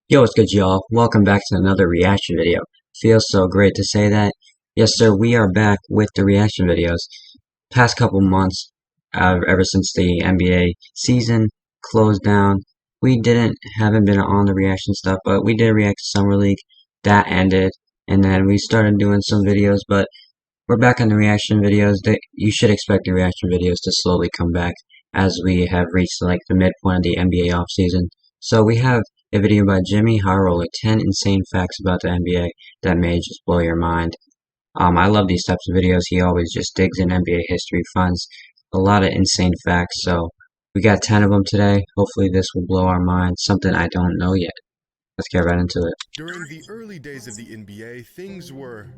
Yo, what's good, y'all? Welcome back to another reaction video. Feels so great to say that. Yes, sir, we are back with the reaction videos. Past couple months, ever since the NBA season closed down, we haven't been on the reaction stuff, but we did react to Summer League. That ended, and then we started doing some videos, but we're back on the reaction videos. You should expect the reaction videos to slowly come back as we have reached like the midpoint of the NBA offseason. So we have a video by Jimmy High Roller, 10 insane facts about the NBA that may just blow your mind. I love these types of videos. He always just digs in NBA history, finds a lot of insane facts. So we got 10 of them today. Hopefully this will blow our minds, something I don't know yet. Let's get right into it. During the early days of the NBA, things were,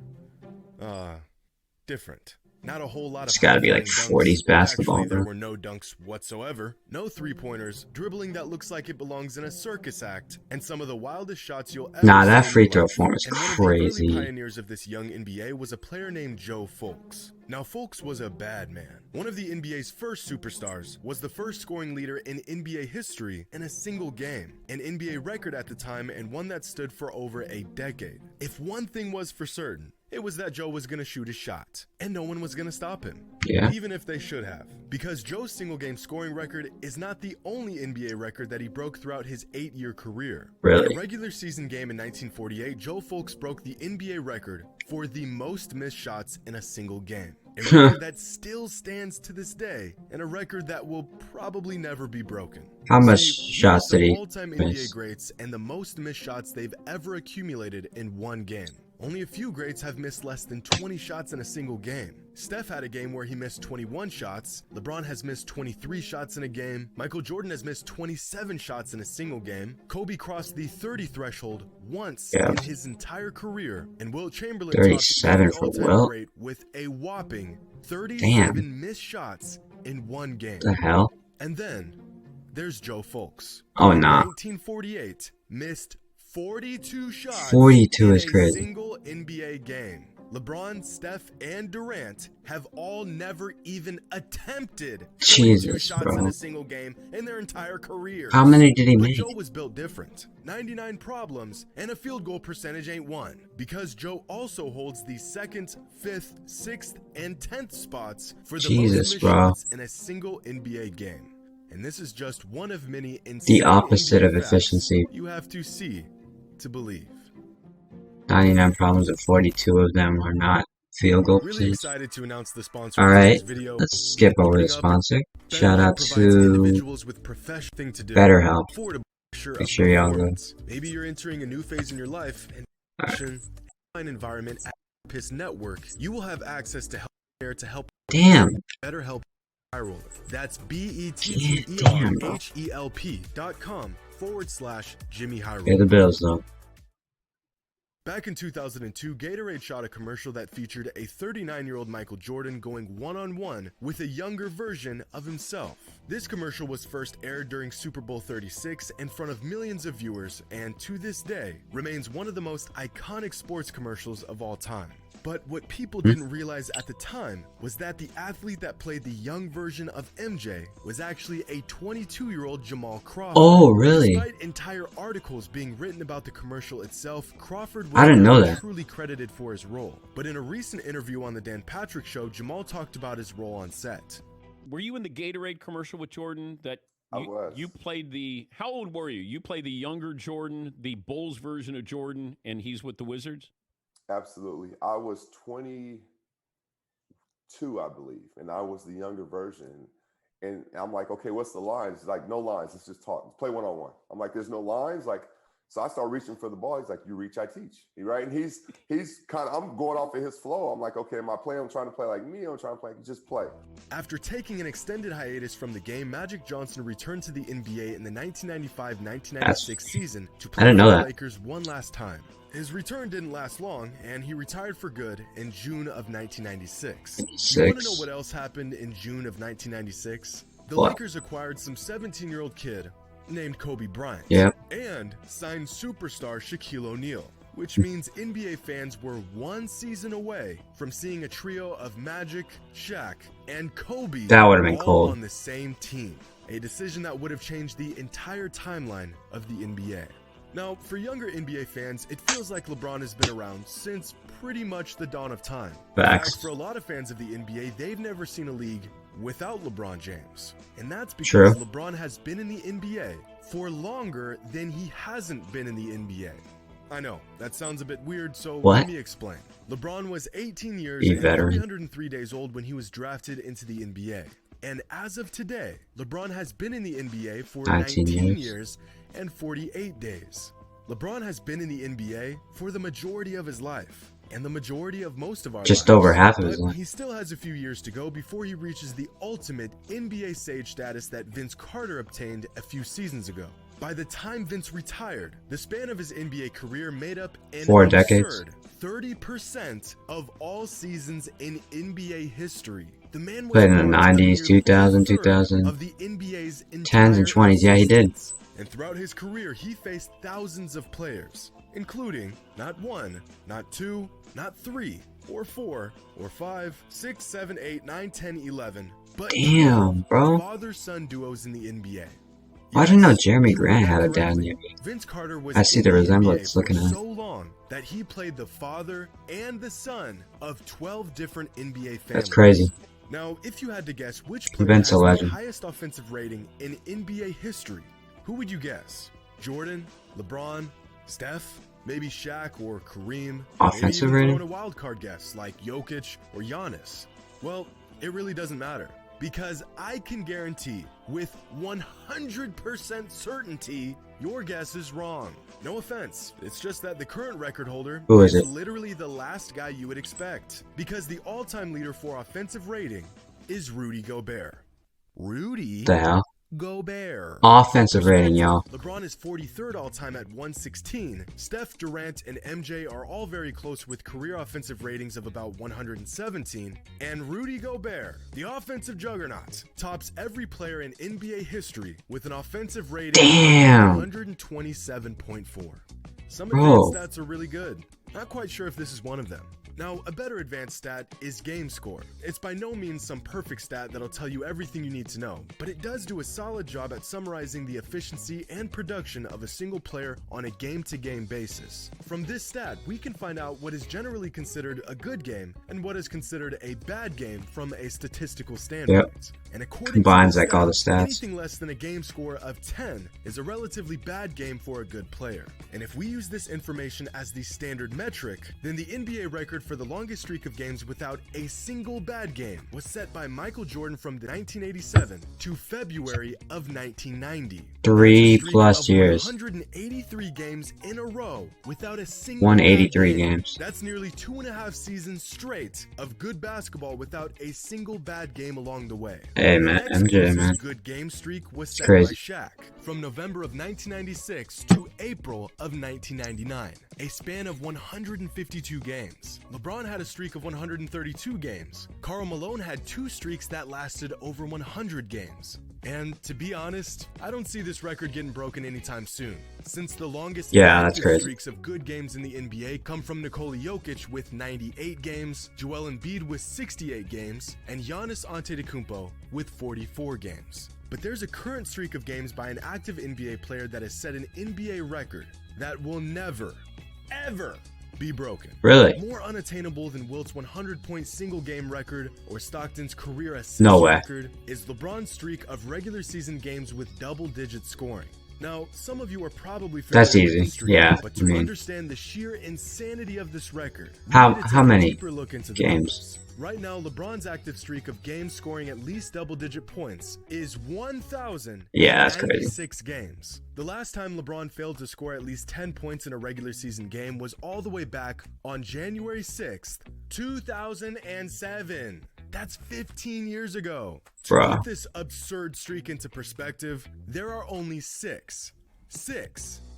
different. Not a whole lot of It's gotta be like high-flying 40s dunks. basketball, Actually, there bro. were no dunks whatsoever. No three-pointers, dribbling that looks like it belongs in a circus act, and some of the wildest shots you'll ever Nah, see that in free your throw life. form is And one of the early crazy. pioneers of this young NBA was a player named Joe Fulks. Now, Fulks was a bad man. One of the NBA's first superstars, was the first scoring leader in NBA history in a single game, an NBA record at the time and one that stood for over a decade. If one thing was for certain, it was that Joe was going to shoot a shot, and no one was going to stop him. Yeah. Even if they should have. Because Joe's single-game scoring record is not the only NBA record that he broke throughout his 8-year career. Really? In a regular season game in 1948, Joe Fulks broke the NBA record for the most missed shots in a single game. A record that still stands to this day, and a record that will probably never be broken. How much See, shots did he all-time miss? NBA greats and the most missed shots they've ever accumulated in one game. Only a few greats have missed less than 20 shots in a single game. Steph had a game where he missed 21 shots, LeBron has missed 23 shots in a game, Michael Jordan has missed 27 shots in a single game, Kobe crossed the 30 threshold once in his entire career, and Wilt Chamberlain topped 37 every for all-time Wilt? great with a whopping 37 Damn. missed shots in one game. The hell? And then, there's Joe Fulks. Oh, In nah. 1948, missed 42 shots 42 in is a crazy. single NBA game. LeBron, Steph, and Durant have all never even attempted 42 Jesus, shots bro. in a single game in their entire career. How many did he But make? Joe was built different. 99 problems, and a field goal percentage ain't one. Because Joe also holds the 2nd, 5th, 6th, and 10th spots for the Jesus, most missed bro. shots in a single NBA game. And this is just one of many insane The opposite NBA of facts efficiency. you have to see to believe. 99 problems and 42 of them are not field goal Really percentage. excited to announce the sponsor of Alright, today's video. let's skip over the Opening up, sponsor. Shout BetterHelp out provides to individuals with professional thing to do. BetterHelp. Affordable measure Make of sure y'all go. performance. Maybe you're entering a new phase in your life and Alright. online environment at Therapist Network. You will have access to healthcare to help Damn. BetterHelp High Roller. That's Damn, bro. BETTERHELP.com/Jimmy High Pay the Roller. bills, though. Back in 2002, Gatorade shot a commercial that featured a 39-year-old Michael Jordan going one-on-one with a younger version of himself. This commercial was first aired during Super Bowl 36 in front of millions of viewers and, to this day, remains one of the most iconic sports commercials of all time. But what people didn't realize at the time was that the athlete that played the young version of MJ was actually a 22-year-old Jamal Crawford. Oh, really? Despite entire articles being written about the commercial itself, Crawford I was didn't know never that. truly credited for his role. But in a recent interview on the Dan Patrick Show, Jamal talked about his role on set. Were you in the Gatorade commercial with Jordan? That I was. You played the. How old were you? You played the younger Jordan, the Bulls version of Jordan, and he's with the Wizards. Absolutely. I was 22, I believe, and I was the younger version. And I'm like, okay, what's the lines? He's like, no lines. Let's just talk. Let's play one-on-one. I'm like, there's no lines. Like, so I start reaching for the ball. He's like, you reach, I teach. Right? And he's kind of, I'm going off of his flow. I'm like, okay, am I playing? I'm trying to play like me. I'm trying to play, just play. After taking an extended hiatus from the game, Magic Johnson returned to the NBA in the 1995-1996 season to play didn't for know the that. Lakers one last time. His return didn't last long, and he retired for good in June of 1996. You want to know what else happened in June of 1996? The What? Lakers acquired some 17-year-old kid named Kobe Bryant. Yep. And signed superstar Shaquille O'Neal, which means NBA fans were one season away from seeing a trio of Magic, Shaq, and Kobe That would've been all cold. on the same team. A decision that would have changed the entire timeline of the NBA. Now, for younger NBA fans, it feels like LeBron has been around since pretty much the dawn of time. In Facts. fact, for a lot of fans of the NBA, they've never seen a league without LeBron James. And that's because True. LeBron has been in the NBA for longer than he hasn't been in the NBA. I know, that sounds a bit weird, so What? let me explain. LeBron was 18 years You and veteran. 303 days old when he was drafted into the NBA. And as of today, LeBron has been in the NBA for 19 19 years. years and 48 days. LeBron has been in the NBA for the majority of his life, and the majority of most of our Just lives. over half of his But life. he still has a few years to go before he reaches the ultimate NBA sage status that Vince Carter obtained a few seasons ago. By the time Vince retired, the span of his NBA career made up an 4 decades. absurd 30% of all seasons in NBA history. The man was Played in the born 90s, to nearly 2000, 1/3 2000, of the NBA's 10s and 20s. Yeah, he did. existence. And throughout his career, he faced thousands of players, including not 1, not 2, not 3, or 4, or 5, 6, 7, 8, 9, 10, 11, but Damn, bro. father-son duos in the NBA. I didn't know Yes, Jeremy you heard Grant that had a dad in correctly. the NBA. Vince Carter was I see in the NBA resemblance for looking at it. so long that he played the father and the son of 12 different NBA families. That's crazy. Now, if you had to guess which player Vince has a the legend. highest offensive rating in NBA history, who would you guess? Jordan, LeBron, Steph, maybe Shaq or Kareem? Offensive maybe even rating? throw in a wild card guess like Jokic or Giannis. Well, it really doesn't matter, because I can guarantee with 100% certainty your guess is wrong. No offense, it's just that the current record holder Who is it? literally the last guy you would expect, because the all-time leader for offensive rating is Rudy Gobert. Rudy The hell? Gobert. Offensive rating, y'all. LeBron is 43rd all-time at 116. Steph, Durant, and MJ are all very close with career offensive ratings of about 117. And Rudy Gobert, the offensive juggernaut, tops every player in NBA history with an offensive rating Damn. of 127.4. Some Bro. advanced stats are really good. Not quite sure if this is one of them. Now, a better advanced stat is game score. It's by no means some perfect stat that'll tell you everything you need to know, but it does do a solid job at summarizing the efficiency and production of a single player on a game-to-game basis. From this stat, we can find out what is generally considered a good game and what is considered a bad game from a statistical standpoint. And according Combines to like all the stats. anything less than a game score of 10 is a relatively bad game for a good player. And if we use this information as the standard metric, then the NBA record for the longest streak of games without a single bad game was set by Michael Jordan from 1987 to February of 1990. 3+ years. 183 games in a row without a single 183 bad game. games. That's nearly 2.5 seasons straight of good basketball without a single bad game along the way. Hey, The man, next MJ, closest man. good game streak was set crazy. by Shaq from November of 1996 to April of 1999, a span of 152 games. LeBron had a streak of 132 games. Karl Malone had 2 streaks that lasted over 100 games. And to be honest, I don't see this record getting broken anytime soon, since the longest Yeah, that's active crazy. streaks of good games in the NBA come from Nikola Jokic with 98 games, Joel Embiid with 68 games, and Giannis Antetokounmpo with 44 games. But there's a current streak of games by an active NBA player that has set an NBA record that will never, ever be broken. Really? More unattainable than Wilt's 100-point single-game record or Stockton's career assist No way. record is LeBron's streak of regular season games with double-digit scoring. Now, some of you are probably familiar That's with easy. the streak, Yeah, but I to mean- understand the sheer insanity of this record, we How- need to take how a many deeper look into the games? numbers. Right now, LeBron's active streak of games scoring at least double-digit points is 1,096 Yeah, that's crazy. games. The last time LeBron failed to score at least 10 points in a regular season game was all the way back on January 6th, 2007. That's 15 years ago. To Bruh. put this absurd streak into perspective, there are only six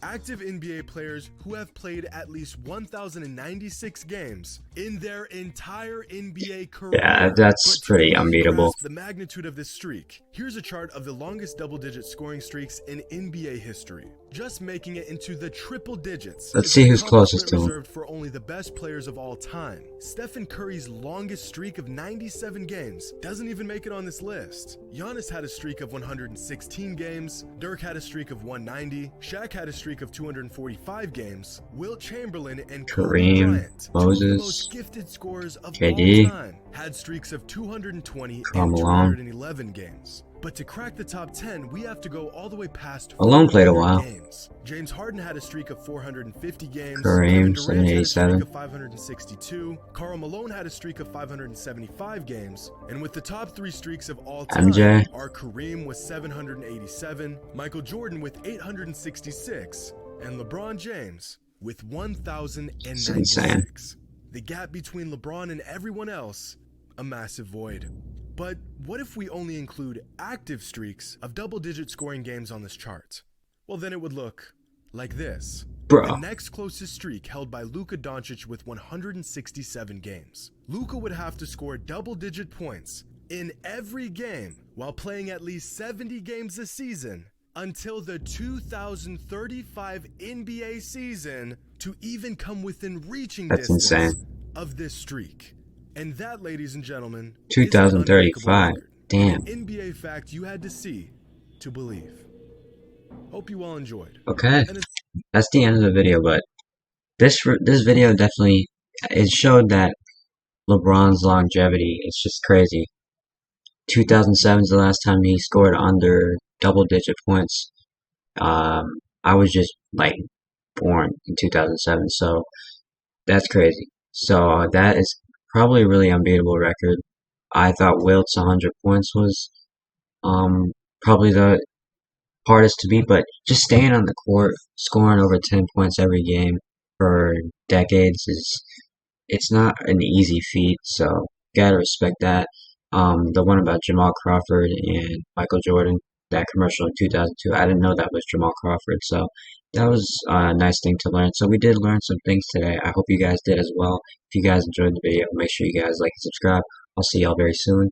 active NBA players who have played at least 1,096 games in their entire NBA career. Yeah, that's But to pretty really unbeatable. grasp the magnitude of this streak, here's a chart of the longest double-digit scoring streaks in NBA history, just making it into the triple digits. Let's is see an who's closest to him. accomplishment reserved for only the best players of all time. Stephen Curry's longest streak of 97 games doesn't even make it on this list. Giannis had a streak of 116 games. Dirk had a streak of 190. Shaq had a streak streak of 245 games, Wilt Chamberlain and Kobe Kareem, Bryant, two of the Moses, most gifted scorers of KD, all time, had streaks of 220 Karl and Malone. 211 games. But to crack the top 10, we have to go all the way past Malone played a 400 while. games. James Harden had a streak of 450 games. Kareem, Kevin Durant had a streak 787. of 562. Karl Malone had a streak of 575 games. And with the top 3 streaks of all time, MJ. are Kareem with 787, Michael Jordan with 866, and LeBron James with It's insane. 1,096. The gap between LeBron and everyone else, a massive void. But what if we only include active streaks of double-digit scoring games on this chart? Well, then it would look like this. The Bro, next closest streak held by Luka Doncic with 167 games. Luka would have to score double-digit points in every game while playing at least 70 games a season until the 2035 NBA season to even come within reaching that's distance insane. of this streak. And that, ladies and gentlemen, is an unbreakable 2035. record. Damn. An NBA fact you had to see to believe. Hope you all enjoyed. Okay, And that's the end of the video. But this video definitely, it showed that LeBron's longevity is just crazy. 2007 is the last time he scored under double-digit points. I was just like born in 2007, so that's crazy. So that is probably a really unbeatable record. I thought Wilt's 100 points was probably the hardest to beat, but just staying on the court, scoring over 10 points every game for decades it's not an easy feat, so gotta respect that. The one about Jamal Crawford and Michael Jordan, that commercial in 2002, I didn't know that was Jamal Crawford, so that was a nice thing to learn. So we did learn some things today. I hope you guys did as well. If you guys enjoyed the video, make sure you guys like and subscribe. I'll see y'all very soon.